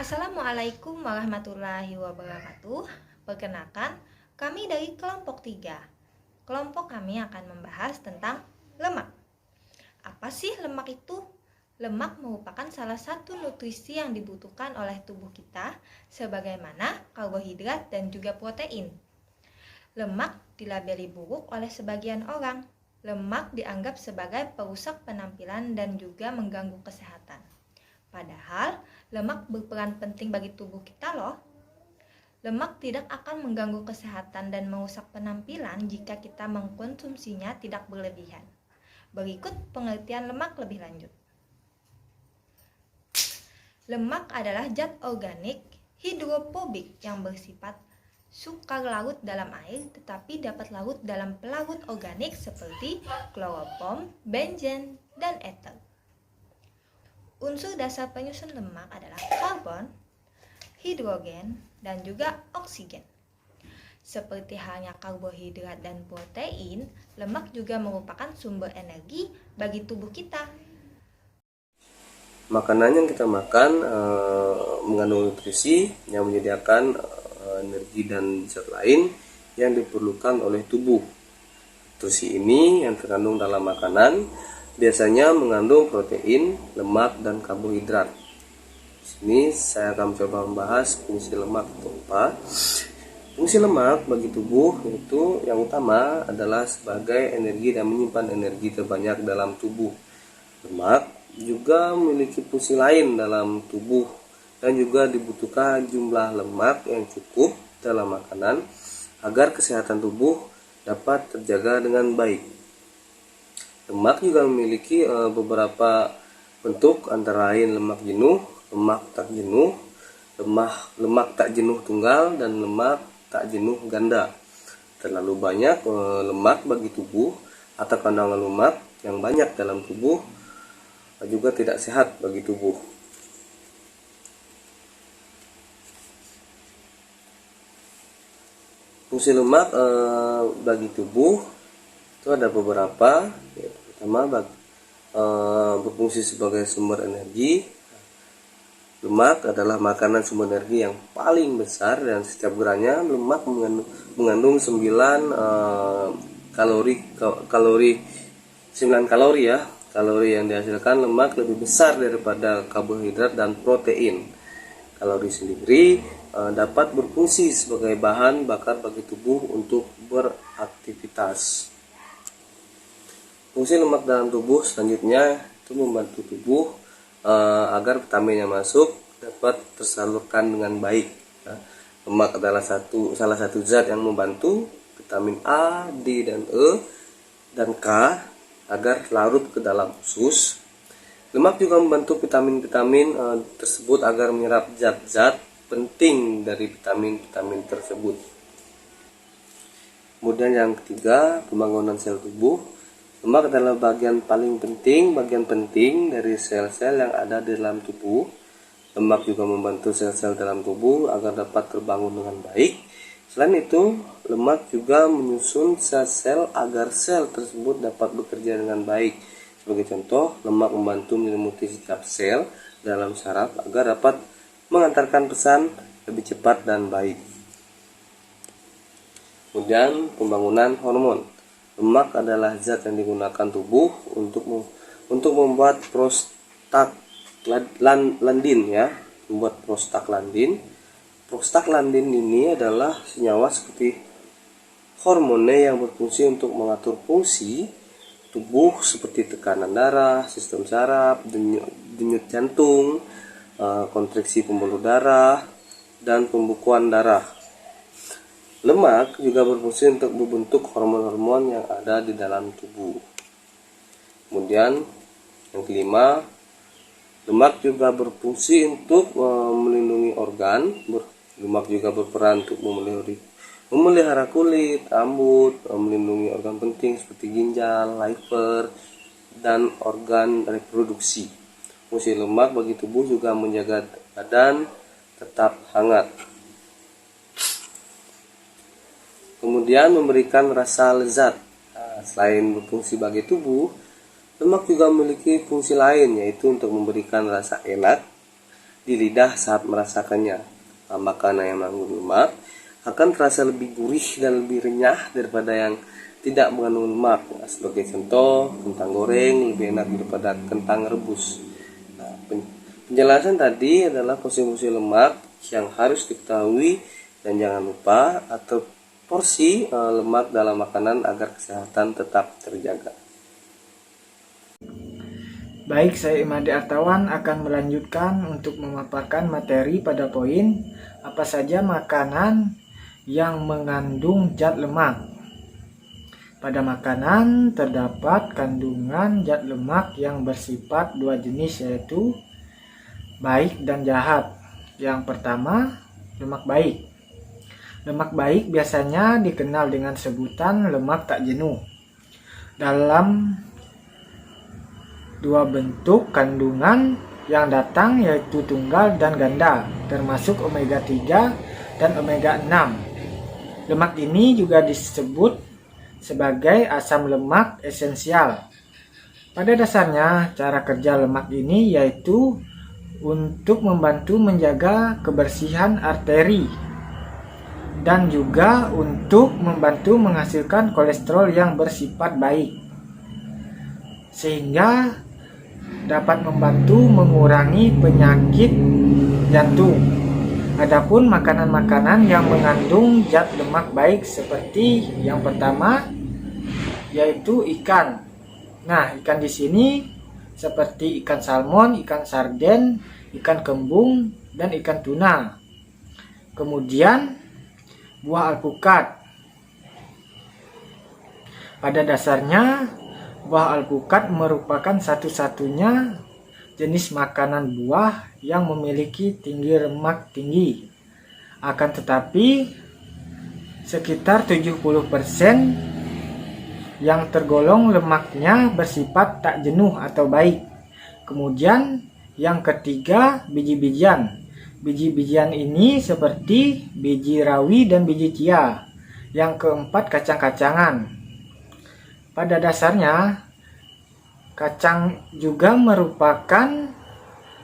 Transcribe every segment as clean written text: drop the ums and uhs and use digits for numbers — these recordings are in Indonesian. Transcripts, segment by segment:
Assalamualaikum warahmatullahi wabarakatuh. Perkenalkan, kami dari kelompok 3. Kelompok kami akan membahas tentang lemak. Apa sih lemak itu? Lemak merupakan salah satu nutrisi yang dibutuhkan oleh tubuh kita, sebagaimana karbohidrat dan juga protein. Lemak dilabeli buruk oleh sebagian orang. Lemak dianggap sebagai perusak penampilan dan juga mengganggu kesehatan. Padahal, lemak berperan penting bagi tubuh kita loh. Lemak tidak akan mengganggu kesehatan dan merusak penampilan jika kita mengkonsumsinya tidak berlebihan. Berikut pengertian lemak lebih lanjut. Lemak adalah zat organik hidrofobik yang bersifat sukar larut dalam air tetapi dapat larut dalam pelarut organik seperti kloroform, benzen, dan ether. Unsur dasar penyusun lemak adalah karbon, hidrogen, dan juga oksigen. Seperti halnya karbohidrat dan protein, lemak juga merupakan sumber energi bagi tubuh kita. Makanan yang kita makan mengandung nutrisi yang menyediakan energi dan zat lain yang diperlukan oleh tubuh. Nutrisi ini yang terkandung dalam makanan biasanya mengandung protein, lemak, dan karbohidrat. Di sini saya akan coba membahas fungsi lemak itu apa. Fungsi lemak bagi tubuh itu yang utama adalah sebagai energi dan menyimpan energi terbanyak dalam tubuh. Lemak juga memiliki fungsi lain dalam tubuh dan juga dibutuhkan jumlah lemak yang cukup dalam makanan agar kesehatan tubuh dapat terjaga dengan baik. Lemak juga memiliki beberapa bentuk antara lain lemak jenuh, lemak tak jenuh, lemak tak jenuh tunggal, dan lemak tak jenuh ganda. Terlalu banyak lemak bagi tubuh atau kandungan lemak yang banyak dalam tubuh juga tidak sehat bagi tubuh. Fungsi lemak bagi tubuh itu ada beberapa. Pertama, berfungsi sebagai sumber energi. Lemak adalah makanan sumber energi yang paling besar dan setiap gramnya lemak mengandung 9 kalori ya. Kalori yang dihasilkan lemak lebih besar daripada karbohidrat dan protein. Kalori sendiri dapat berfungsi sebagai bahan bakar bagi tubuh untuk beraktivitas. Fungsi lemak dalam tubuh selanjutnya itu membantu tubuh agar vitamin yang masuk dapat tersalurkan dengan baik. Lemak adalah salah satu zat yang membantu vitamin A, D, dan E, dan K agar larut ke dalam usus. Lemak juga membantu vitamin-vitamin tersebut agar menyerap zat-zat penting dari vitamin-vitamin tersebut. Kemudian yang ketiga, pembangunan sel tubuh. Lemak adalah bagian penting dari sel-sel yang ada di dalam tubuh. Lemak juga membantu sel-sel dalam tubuh agar dapat terbangun dengan baik. Selain itu, lemak juga menyusun sel-sel agar sel tersebut dapat bekerja dengan baik. Sebagai contoh, lemak membantu menyelimuti setiap sel dalam saraf agar dapat mengantarkan pesan lebih cepat dan baik. Kemudian, pembangunan hormon. Lemak adalah zat yang digunakan tubuh untuk membuat prostaglandin ya, membuat prostaglandin. Prostaglandin ini adalah senyawa seperti hormonnya yang berfungsi untuk mengatur fungsi tubuh seperti tekanan darah, sistem saraf, denyut jantung, kontraksi pembuluh darah, dan pembukuan darah. Lemak juga berfungsi untuk membentuk hormon-hormon yang ada di dalam tubuh. Kemudian yang kelima, lemak juga berfungsi untuk melindungi organ. Lemak juga berperan untuk memelihara kulit, rambut, melindungi organ penting seperti ginjal, liver, dan organ reproduksi. Fungsi lemak bagi tubuh juga menjaga badan tetap hangat. Kemudian memberikan rasa lezat. Selain berfungsi bagi tubuh, lemak juga memiliki fungsi lain, yaitu untuk memberikan rasa enak di lidah saat merasakannya. Nah, makanan yang mengandung lemak akan terasa lebih gurih dan lebih renyah daripada yang tidak mengandung lemak. Nah, sebagai contoh, kentang goreng lebih enak daripada kentang rebus. Nah, penjelasan tadi adalah fungsi-fungsi lemak yang harus diketahui dan jangan lupa atur porsi lemak dalam makanan agar kesehatan tetap terjaga. Baik, saya Imadi Artawan akan melanjutkan untuk memaparkan materi pada poin apa saja makanan yang mengandung zat lemak. Pada makanan terdapat kandungan zat lemak yang bersifat dua jenis, yaitu baik dan jahat. Yang pertama, lemak baik. Lemak baik biasanya dikenal dengan sebutan lemak tak jenuh. Dalam dua bentuk kandungan yang datang, yaitu tunggal dan ganda, termasuk omega 3 dan omega 6. Lemak ini juga disebut sebagai asam lemak esensial. Pada dasarnya, cara kerja lemak ini yaitu untuk membantu menjaga kebersihan arteri dan juga untuk membantu menghasilkan kolesterol yang bersifat baik, sehingga dapat membantu mengurangi penyakit jantung. Adapun makanan-makanan yang mengandung zat lemak baik seperti yang pertama yaitu ikan. Nah, ikan di sini seperti ikan salmon, ikan sarden, ikan kembung, dan ikan tuna. Kemudian buah alpukat. Pada dasarnya buah alpukat merupakan satu-satunya jenis makanan buah yang memiliki tinggi lemak tinggi. Akan tetapi, sekitar 70% yang tergolong lemaknya bersifat tak jenuh atau baik. Kemudian yang ketiga, biji-bijian. Biji-bijian ini seperti biji rawi dan biji chia. Yang keempat, kacang-kacangan. Pada dasarnya, kacang juga merupakan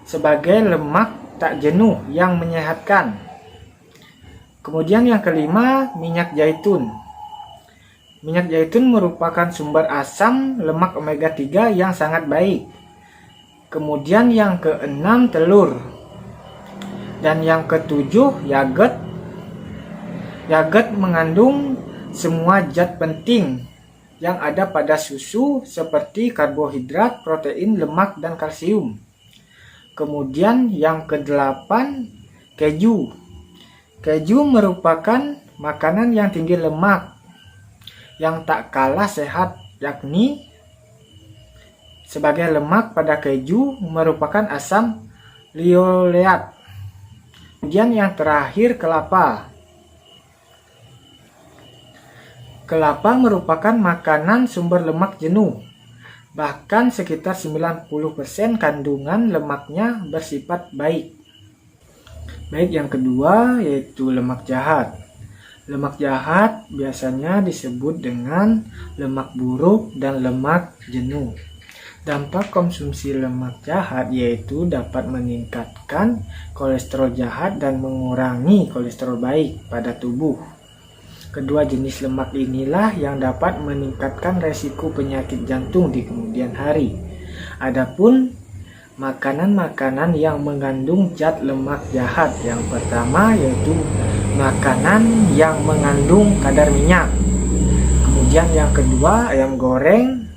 sebagai lemak tak jenuh yang menyehatkan. Kemudian yang kelima, minyak zaitun. Minyak zaitun merupakan sumber asam lemak omega 3 yang sangat baik. Kemudian yang keenam, telur. Dan yang ketujuh, yogurt. Yogurt mengandung semua zat penting yang ada pada susu seperti karbohidrat, protein, lemak, dan kalsium. Kemudian yang kedelapan, keju. Keju merupakan makanan yang tinggi lemak yang tak kalah sehat, yakni sebagai lemak pada keju merupakan asam linoleat. Kemudian yang terakhir, kelapa. Kelapa merupakan makanan sumber lemak jenuh. Bahkan sekitar 90% kandungan lemaknya bersifat baik. Baik, yang kedua yaitu lemak jahat. Lemak jahat biasanya disebut dengan lemak buruk dan lemak jenuh. Dampak konsumsi lemak jahat yaitu dapat meningkatkan kolesterol jahat dan mengurangi kolesterol baik pada tubuh. Kedua jenis lemak inilah yang dapat meningkatkan resiko penyakit jantung di kemudian hari. Adapun makanan-makanan yang mengandung zat lemak jahat, yang pertama yaitu makanan yang mengandung kadar minyak. Kemudian yang kedua, ayam goreng.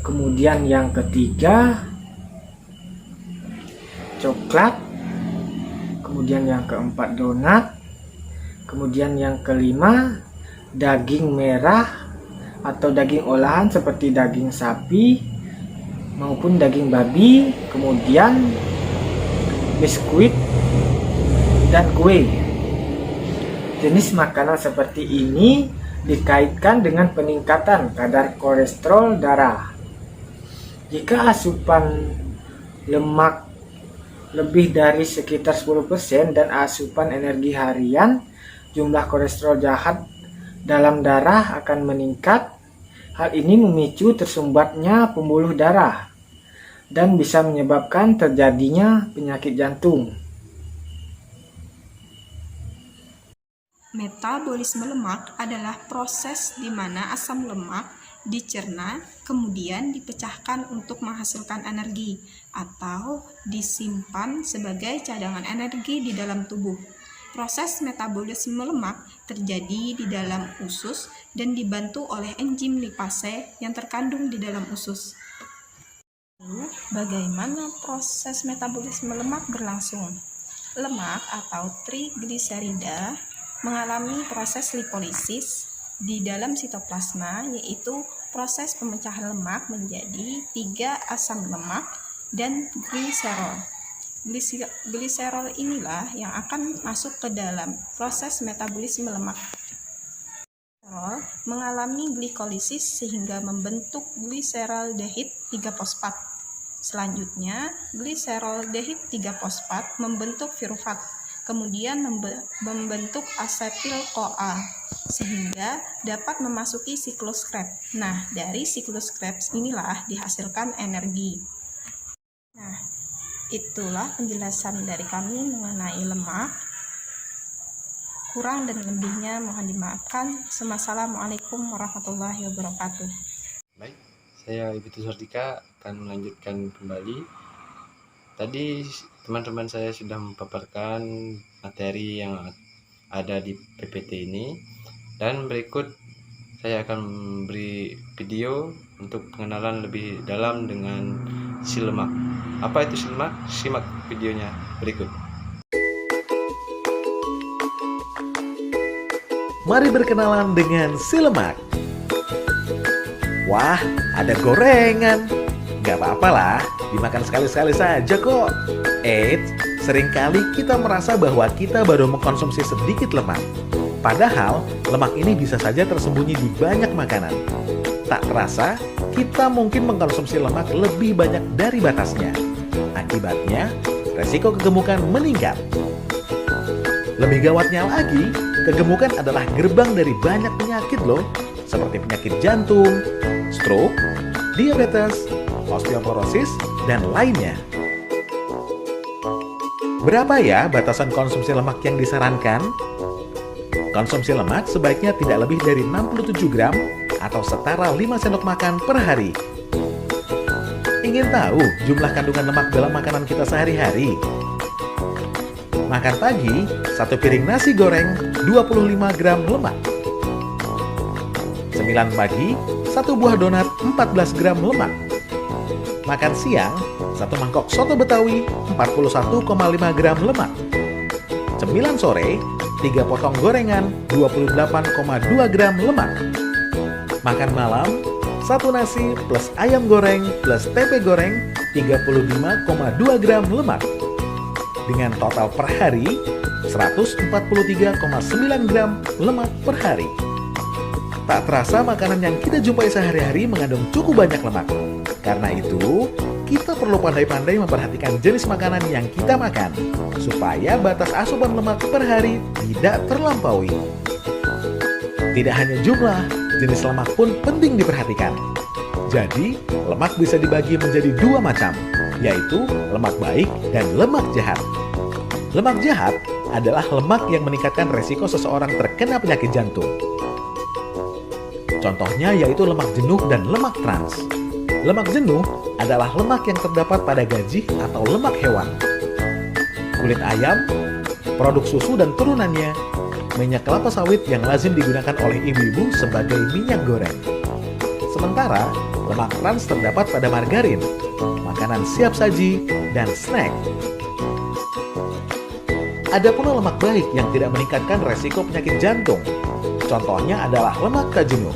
Kemudian yang ketiga, coklat. Kemudian yang keempat, donat. Kemudian yang kelima, daging merah atau daging olahan seperti daging sapi maupun daging babi. Kemudian biskuit dan kue. Jenis makanan seperti ini dikaitkan dengan peningkatan kadar kolesterol darah. Jika asupan lemak lebih dari sekitar 10% dan asupan energi harian, jumlah kolesterol jahat dalam darah akan meningkat. Hal ini memicu tersumbatnya pembuluh darah. dan bisa menyebabkan terjadinya penyakit jantung. Metabolisme lemak adalah proses di mana asam lemak dicerna kemudian dipecahkan untuk menghasilkan energi atau disimpan sebagai cadangan energi di dalam tubuh. Proses metabolisme lemak terjadi di dalam usus dan dibantu oleh enzim lipase yang terkandung di dalam usus. Lalu, bagaimana proses metabolisme lemak berlangsung? Lemak atau trigliserida mengalami proses lipolisis di dalam sitoplasma, yaitu proses pemecahan lemak menjadi 3 asam lemak dan gliserol. Gliserol inilah yang akan masuk ke dalam proses metabolisme lemak. Gliserol mengalami glikolisis sehingga membentuk gliseraldehid 3-fosfat. Selanjutnya, gliseraldehid 3-fosfat membentuk piruvat, kemudian membentuk asetil-CoA sehingga dapat memasuki siklus Krebs. Nah, dari siklus Krebs inilah dihasilkan energi. Nah, itulah penjelasan dari kami mengenai lemak. Kurang dan lebihnya mohon dimaafkan. Wassalamualaikum warahmatullahi wabarakatuh. Baik, saya Ibu Sardika akan melanjutkan kembali. Tadi teman-teman saya sudah memaparkan materi yang ada di PPT ini, dan berikut saya akan memberi video untuk pengenalan lebih dalam dengan si lemak. Apa itu si lemak? Simak videonya berikut. Mari berkenalan dengan si lemak. Wah, ada gorengan. Gak apa-apa lah, dimakan sekali-sekali saja kok. Eits, seringkali kita merasa bahwa kita baru mengkonsumsi sedikit lemak. Padahal, lemak ini bisa saja tersembunyi di banyak makanan. Tak terasa, kita mungkin mengkonsumsi lemak lebih banyak dari batasnya. Akibatnya, resiko kegemukan meningkat. Lebih gawatnya lagi, kegemukan adalah gerbang dari banyak penyakit loh, seperti penyakit jantung, stroke, diabetes, osteoporosis, dan lainnya. Berapa ya batasan konsumsi lemak yang disarankan? Konsumsi lemak sebaiknya tidak lebih dari 67 gram atau setara 5 sendok makan per hari. Ingin tahu jumlah kandungan lemak dalam makanan kita sehari-hari? Makan pagi, 1 piring nasi goreng, 25 gram lemak. 9 pagi, 1 buah donat, 14 gram lemak. Makan siang, 1 mangkok soto Betawi, 41,5 gram lemak. 9 sore, 3 potong gorengan, 28,2 gram lemak. Makan malam, 1 nasi plus ayam goreng plus tempe goreng, 35,2 gram lemak. Dengan total per hari, 143,9 gram lemak per hari. Tak terasa makanan yang kita jumpai sehari-hari mengandung cukup banyak lemak. Karena itu, kita perlu pandai-pandai memperhatikan jenis makanan yang kita makan, supaya batas asupan lemak per hari tidak terlampaui. Tidak hanya jumlah, jenis lemak pun penting diperhatikan. Jadi, lemak bisa dibagi menjadi 2 macam, yaitu lemak baik dan lemak jahat. Lemak jahat adalah lemak yang meningkatkan resiko seseorang terkena penyakit jantung. Contohnya yaitu lemak jenuh dan lemak trans. Lemak jenuh adalah lemak yang terdapat pada gaji atau lemak hewan, kulit ayam, produk susu dan turunannya, minyak kelapa sawit yang lazim digunakan oleh ibu-ibu sebagai minyak goreng. Sementara, lemak trans terdapat pada margarin, makanan siap saji, dan snack. Ada pula lemak baik yang tidak meningkatkan resiko penyakit jantung. Contohnya adalah lemak tak jenuh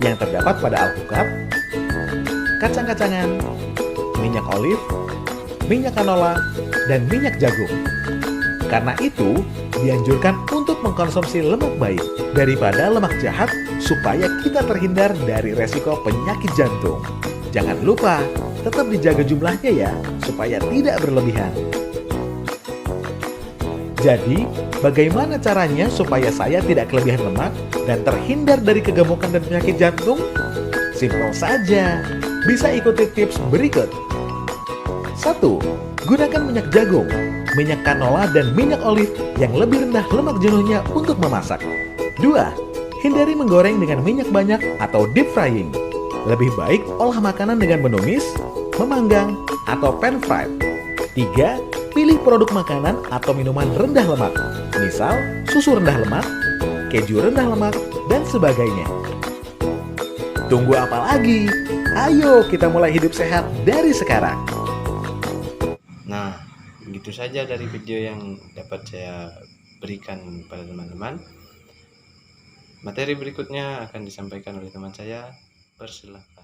yang terdapat pada alpukat, kacang-kacangan, minyak olive, minyak canola, dan minyak jagung. Karena itu, dianjurkan untuk mengkonsumsi lemak baik daripada lemak jahat supaya kita terhindar dari resiko penyakit jantung. Jangan lupa, tetap dijaga jumlahnya ya, supaya tidak berlebihan. Jadi, bagaimana caranya supaya saya tidak kelebihan lemak dan terhindar dari kegemukan dan penyakit jantung? Simpel saja, bisa ikuti tips berikut. 1. Gunakan minyak jagung, minyak canola, dan minyak olive yang lebih rendah lemak jenuhnya untuk memasak. 2. Hindari menggoreng dengan minyak banyak atau deep frying. Lebih baik olah makanan dengan menumis, memanggang, atau pan fried. 3. Pilih produk makanan atau minuman rendah lemak, misal susu rendah lemak, keju rendah lemak, dan sebagainya. Tunggu apa lagi? Ayo kita mulai hidup sehat dari sekarang. Nah, begitu saja dari video yang dapat saya berikan pada teman-teman. Materi berikutnya akan disampaikan oleh teman saya. Persilakan.